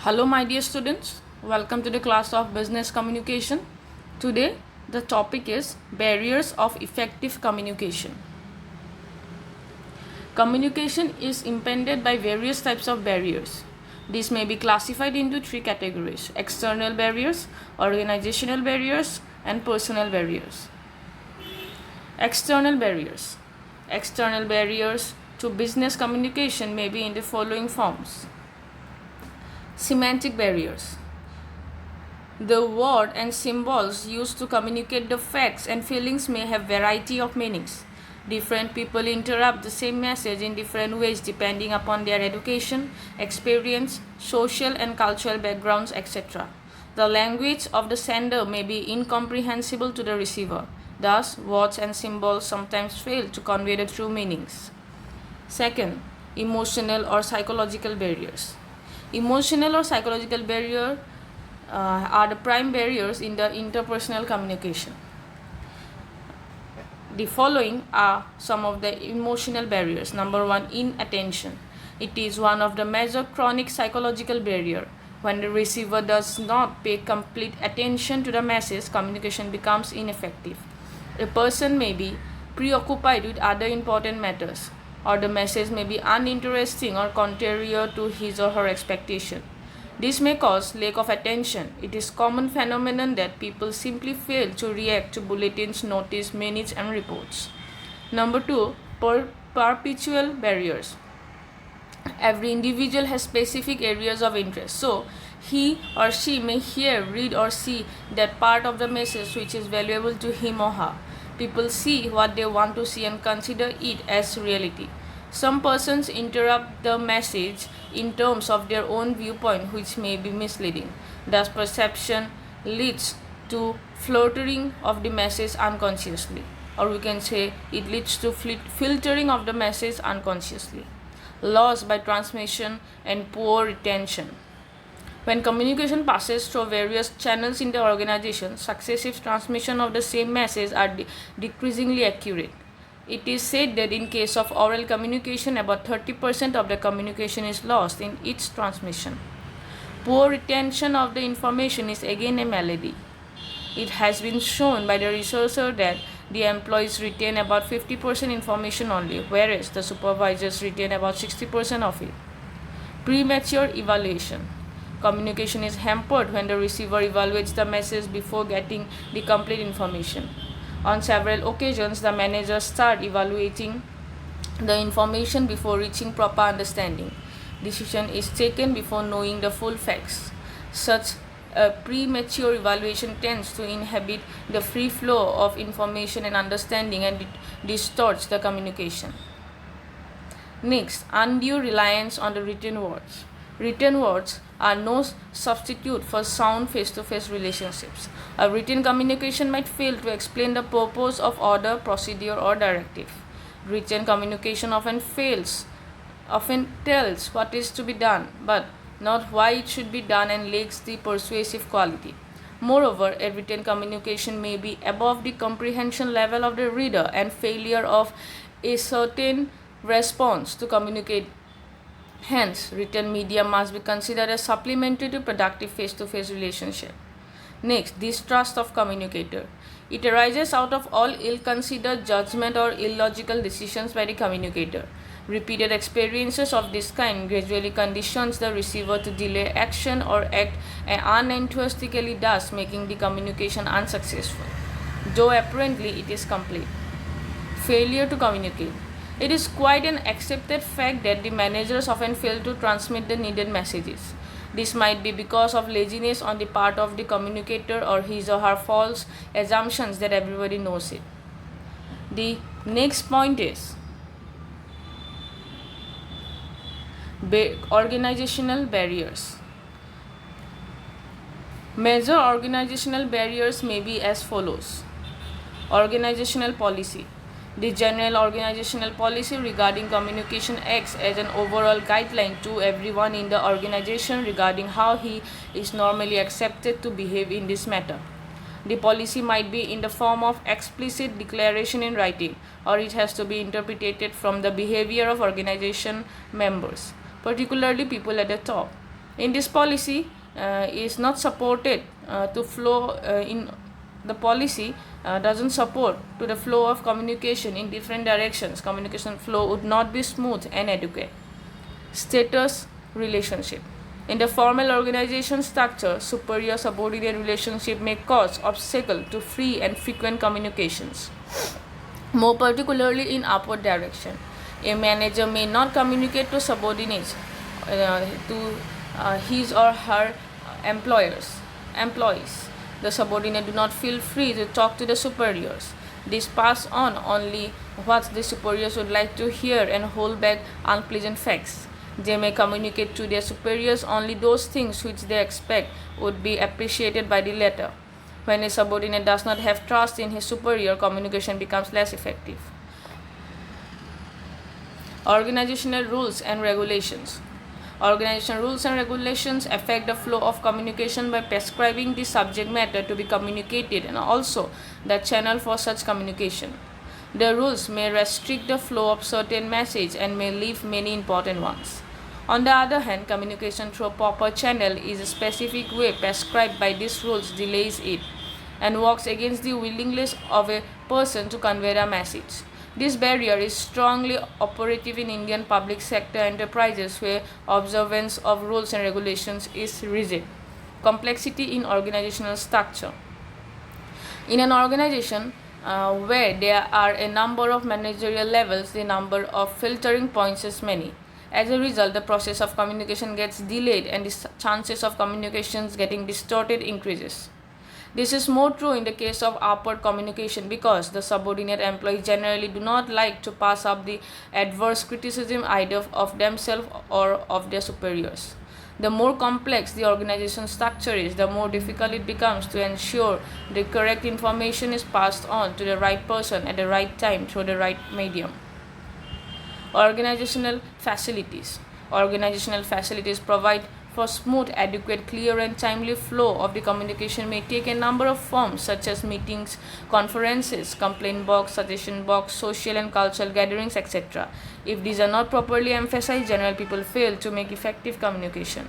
Hello, my dear students. Welcome to the class of Business Communication. Today, the topic is Barriers of Effective Communication. Communication is impeded by various types of barriers. These may be classified into three categories: external barriers, organizational barriers, and personal barriers. External barriers. External barriers to business communication may be in the following forms. Semantic barriers. The word and symbols used to communicate the facts and feelings may have variety of meanings. Different people interpret the same message in different ways depending upon their education, experience, social and cultural backgrounds, etc. The language of the sender may be incomprehensible to the receiver. Thus, words and symbols sometimes fail to convey the true meanings. Second, emotional or psychological barriers. Emotional or psychological barriers are the prime barriers in the interpersonal communication. The following are some of the emotional barriers. Number one, inattention. It is one of the major chronic psychological barriers. When the receiver does not pay complete attention to the message, communication becomes ineffective. A person may be preoccupied with other important matters, or the message may be uninteresting or contrary to his or her expectation. This may cause lack of attention. It is a common phenomenon that people simply fail to react to bulletins, notice, minutes, and reports. Number two, perpetual barriers. Every individual has specific areas of interest, so he or she may hear, read, or see that part of the message which is valuable to him or her. People see what they want to see and consider it as reality. Some persons interrupt the message in terms of their own viewpoint, which may be misleading. Thus, perception leads to filtering of the message unconsciously, or we can say it leads to filtering of the message unconsciously. Loss by transmission and poor retention. When communication passes through various channels in the organization, successive transmission of the same message are decreasingly accurate. It is said that in case of oral communication, about 30% of the communication is lost in each transmission. Poor retention of the information is again a malady. It has been shown by the researcher that the employees retain about 50% information only, whereas the supervisors retain about 60% of it. Premature evaluation. Communication is hampered when the receiver evaluates the message before getting the complete information. On several occasions, the managers start evaluating the information before reaching proper understanding. Decision is taken before knowing the full facts. Such a premature evaluation tends to inhibit the free flow of information and understanding, and it distorts the communication. Next, undue reliance on the written words. Written words are no substitute for sound face-to-face relationships. A written communication might fail to explain the purpose of order, procedure, or directive. Written communication often tells what is to be done, but not why it should be done, and lacks the persuasive quality. Moreover, a written communication may be above the comprehension level of the reader, and failure of a certain response to communicate. Hence, written media must be considered as supplementary to productive face-to-face relationship. Next, distrust of communicator. It arises out of all ill-considered judgment or illogical decisions by the communicator. Repeated experiences of this kind gradually conditions the receiver to delay action or act unenthusiastically, thus making the communication unsuccessful, though apparently it is complete. Failure to communicate. It is quite an accepted fact that the managers often fail to transmit the needed messages. This might be because of laziness on the part of the communicator or his or her false assumptions that everybody knows it. The next point is organizational barriers. Major organizational barriers may be as follows. Organizational policy. The general organizational policy regarding communication acts as an overall guideline to everyone in the organization regarding how he is normally accepted to behave in this matter. The policy might be in the form of explicit declaration in writing, or it has to be interpreted from the behavior of organization members, particularly people at the top. In this policy is not supported to flow in the policy doesn't support to the flow of communication in different directions. Communication flow would not be smooth and adequate. Status relationship. In the formal organization structure, superior-subordinate relationship may cause obstacle to free and frequent communications, more particularly in upward direction. A manager may not communicate to subordinates, to his or her employees. The subordinate do not feel free to talk to the superiors. These pass on only what the superiors would like to hear and hold back unpleasant facts. They may communicate to their superiors only those things which they expect would be appreciated by the latter. When a subordinate does not have trust in his superior, communication becomes less effective. Organizational rules and regulations. Organizational rules and regulations affect the flow of communication by prescribing the subject matter to be communicated and also the channel for such communication. The rules may restrict the flow of certain messages and may leave many important ones. On the other hand, communication through a proper channel is a specific way prescribed by these rules delays it and works against the willingness of a person to convey a message. This barrier is strongly operative in Indian public sector enterprises where observance of rules and regulations is rigid. Complexity in organizational structure. In an organization where there are a number of managerial levels, the number of filtering points is many. As a result, the process of communication gets delayed and the chances of communications getting distorted increases. This is more true in the case of upward communication because the subordinate employees generally do not like to pass up the adverse criticism either of themselves or of their superiors. The more complex the organization structure is, the more difficult it becomes to ensure the correct information is passed on to the right person at the right time through the right medium. Organizational facilities. Organizational facilities provide for smooth, adequate, clear and timely flow of the communication may take a number of forms such as meetings, conferences, complaint box, suggestion box, social and cultural gatherings, etc. If these are not properly emphasized, general people fail to make effective communication.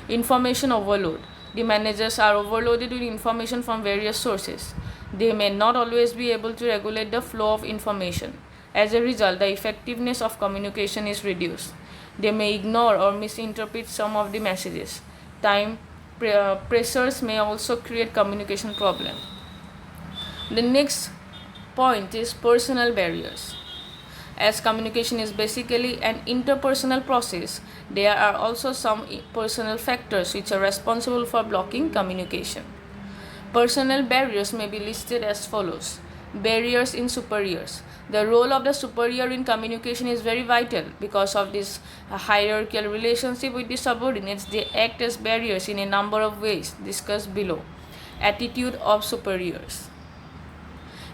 Information overload. The managers are overloaded with information from various sources. They may not always be able to regulate the flow of information. As a result, the effectiveness of communication is reduced. They may ignore or misinterpret some of the messages. Time pressures may also create communication problem. The next point is personal barriers. As communication is basically an interpersonal process, there are also some personal factors which are responsible for blocking communication. Personal barriers may be listed as follows. Barriers in superiors. The role of the superior in communication is very vital. Because of this hierarchical relationship with the subordinates, they act as barriers in a number of ways discussed below. Attitude of superiors.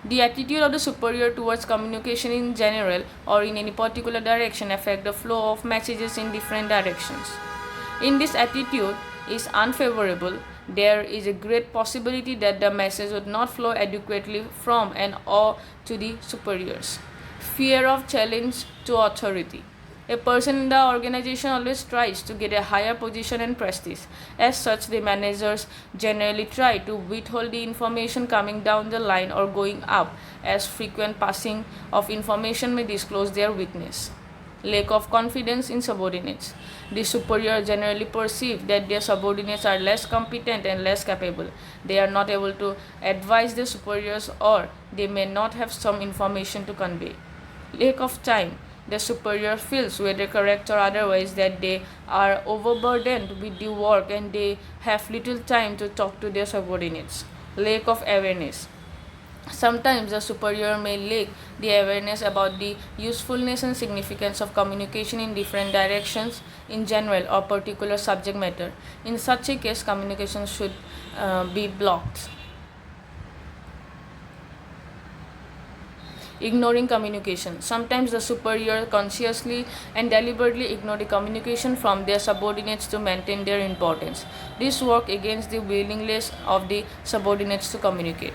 The attitude of the superior towards communication in general or in any particular direction affect the flow of messages in different directions. In this attitude is unfavorable, there is a great possibility that the message would not flow adequately from and or to the superiors. Fear of challenge to authority. A person in the organization always tries to get a higher position and prestige. As such, the managers generally try to withhold the information coming down the line or going up, as frequent passing of information may disclose their weakness. Lack of confidence in subordinates. The superior generally perceive that their subordinates are less competent and less capable. They are not able to advise their superiors or they may not have some information to convey. Lack of time. The superior feels, whether correct or otherwise, that they are overburdened with the work and they have little time to talk to their subordinates. Lack of awareness. Sometimes the superior may lack the awareness about the usefulness and significance of communication in different directions in general or particular subject matter. In such a case, communication should be blocked. Ignoring communication. Sometimes the superior consciously and deliberately ignore the communication from their subordinates to maintain their importance. This works against the willingness of the subordinates to communicate.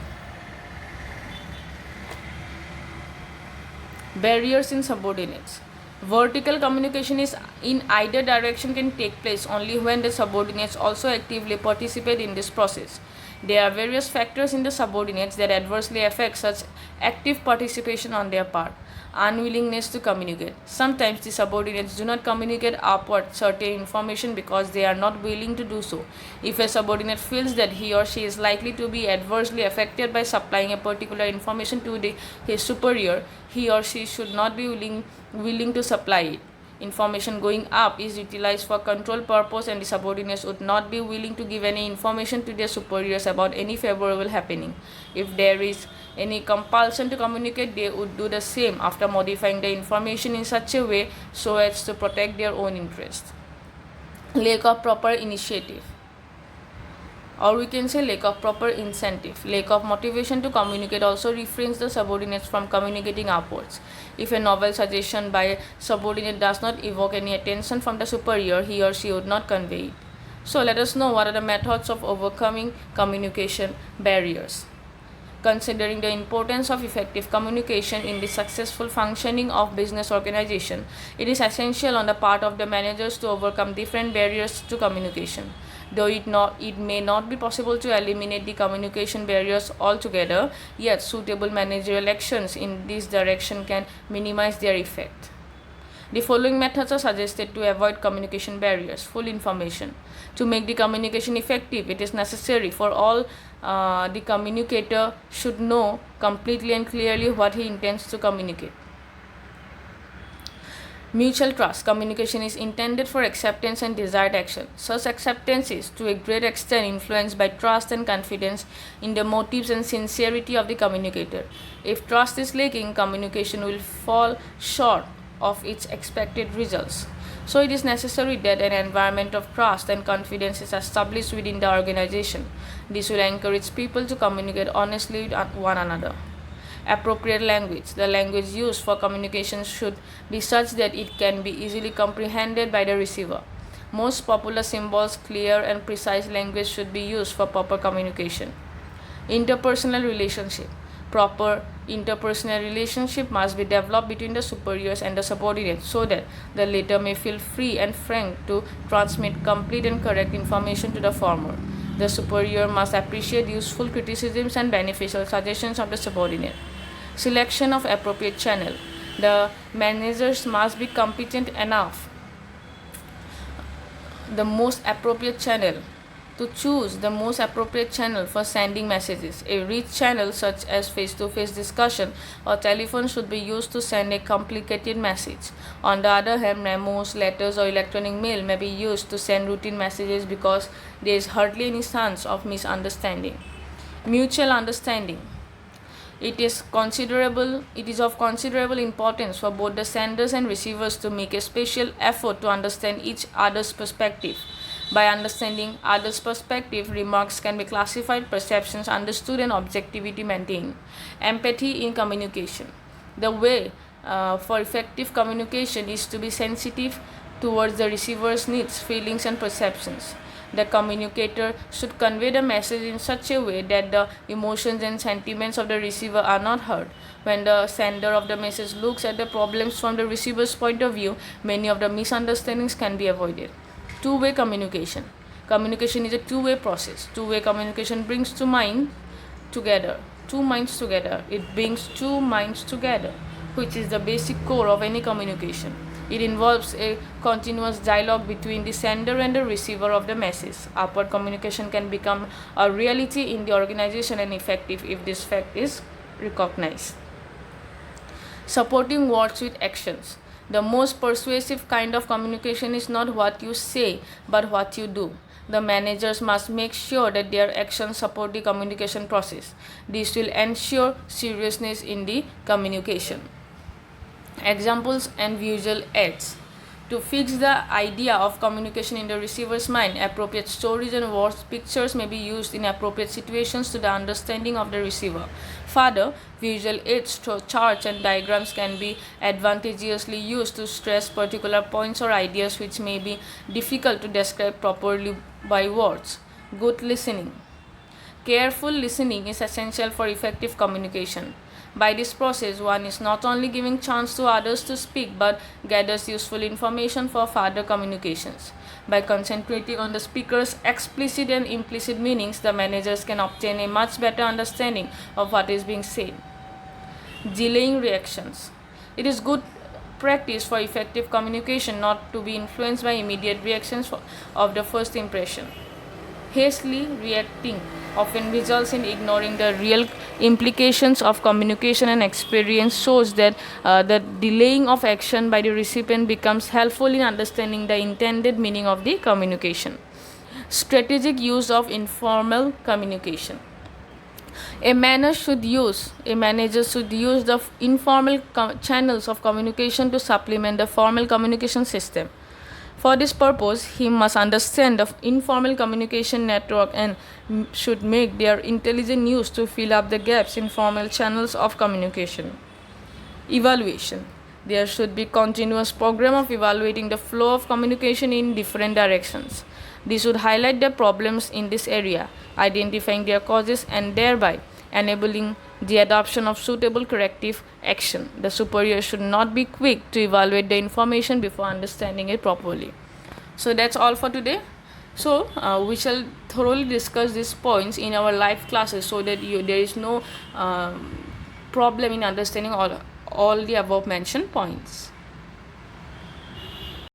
Barriers in subordinates. Vertical communication is in either direction can take place only when the subordinates also actively participate in this process. There are various factors in the subordinates that adversely affect such active participation on their part. Unwillingness to communicate. Sometimes the subordinates do not communicate upward certain information because they are not willing to do so. If a subordinate feels that he or she is likely to be adversely affected by supplying a particular information to his superior, he or she should not be willing to supply it. Information going up is utilized for control purpose, and the subordinates would not be willing to give any information to their superiors about any favorable happening. If there is any compulsion to communicate, they would do the same after modifying the information in such a way so as to protect their own interest. Lack of proper initiative, or we can say lack of proper incentive. Lack of motivation to communicate also refrains the subordinates from communicating upwards. If a novel suggestion by a subordinate does not evoke any attention from the superior, he or she would not convey it. So let us know what are the methods of overcoming communication barriers. Considering the importance of effective communication in the successful functioning of business organization, it is essential on the part of the managers to overcome different barriers to communication. Though it may not be possible to eliminate the communication barriers altogether, yet suitable managerial actions in this direction can minimize their effect. The following methods are suggested to avoid communication barriers. Full information. To make the communication effective, it is necessary for all the communicator should know completely and clearly what he intends to communicate. Mutual trust. Communication is intended for acceptance and desired action. Such acceptance is to a great extent influenced by trust and confidence in the motives and sincerity of the communicator. If trust is lacking, communication will fall short of its expected results. So it is necessary that an environment of trust and confidence is established within the organization. This will encourage people to communicate honestly with one another. Appropriate language. The language used for communication should be such that it can be easily comprehended by the receiver. Most popular symbols, clear and precise language should be used for proper communication. Interpersonal relationship. Proper interpersonal relationship must be developed between the superiors and the subordinates so that the latter may feel free and frank to transmit complete and correct information to the former. The superior must appreciate useful criticisms and beneficial suggestions of the subordinate. Selection of appropriate channel. The managers must be competent enough to choose the most appropriate channel for sending messages. A rich channel such as face-to-face discussion or telephone should be used to send a complicated message. On the other hand, memos, letters or electronic mail may be used to send routine messages because there is hardly any chance of misunderstanding. Mutual understanding. It is of considerable importance for both the senders and receivers to make a special effort to understand each other's perspective. By understanding others' perspective, remarks can be classified, perceptions understood, and objectivity maintained. Empathy in communication. The way for effective communication is to be sensitive towards the receiver's needs, feelings, and perceptions. The communicator should convey the message in such a way that the emotions and sentiments of the receiver are not hurt. When the sender of the message looks at the problems from the receiver's point of view, many of the misunderstandings can be avoided. Two-way communication. Communication is a two-way process. Two-way communication brings two minds together. It brings two minds together, which is the basic core of any communication. It involves a continuous dialogue between the sender and the receiver of the message. Upward communication can become a reality in the organization and effective if this fact is recognized. Supporting words with actions. The most persuasive kind of communication is not what you say, but what you do. The managers must make sure that their actions support the communication process. This will ensure seriousness in the communication. Examples and visual aids. To fix the idea of communication in the receiver's mind, appropriate stories and words pictures may be used in appropriate situations to the understanding of the receiver. Further, visual aids, charts and diagrams can be advantageously used to stress particular points or ideas which may be difficult to describe properly by words. Good listening. Careful listening is essential for effective communication. By this process, one is not only giving chance to others to speak but gathers useful information for further communications. By concentrating on the speaker's explicit and implicit meanings, the managers can obtain a much better understanding of what is being said. Delaying reactions. It is good practice for effective communication not to be influenced by immediate reactions of the first impression. Hastily reacting often results in ignoring the real implications of communication, and experience shows that the delaying of action by the recipient becomes helpful in understanding the intended meaning of the communication. Strategic use of informal communication. A manager should use the informal channels of communication to supplement the formal communication system. For this purpose, he must understand the informal communication network and should make their intelligent use to fill up the gaps in formal channels of communication. Evaluation. There should be continuous program of evaluating the flow of communication in different directions. This would highlight the problems in this area, identifying their causes and thereby enabling the adoption of suitable corrective action. The superior should not be quick to evaluate the information before understanding it properly. So that's all for today. So we shall thoroughly discuss these points in our live classes so that there is no problem in understanding all the above mentioned points.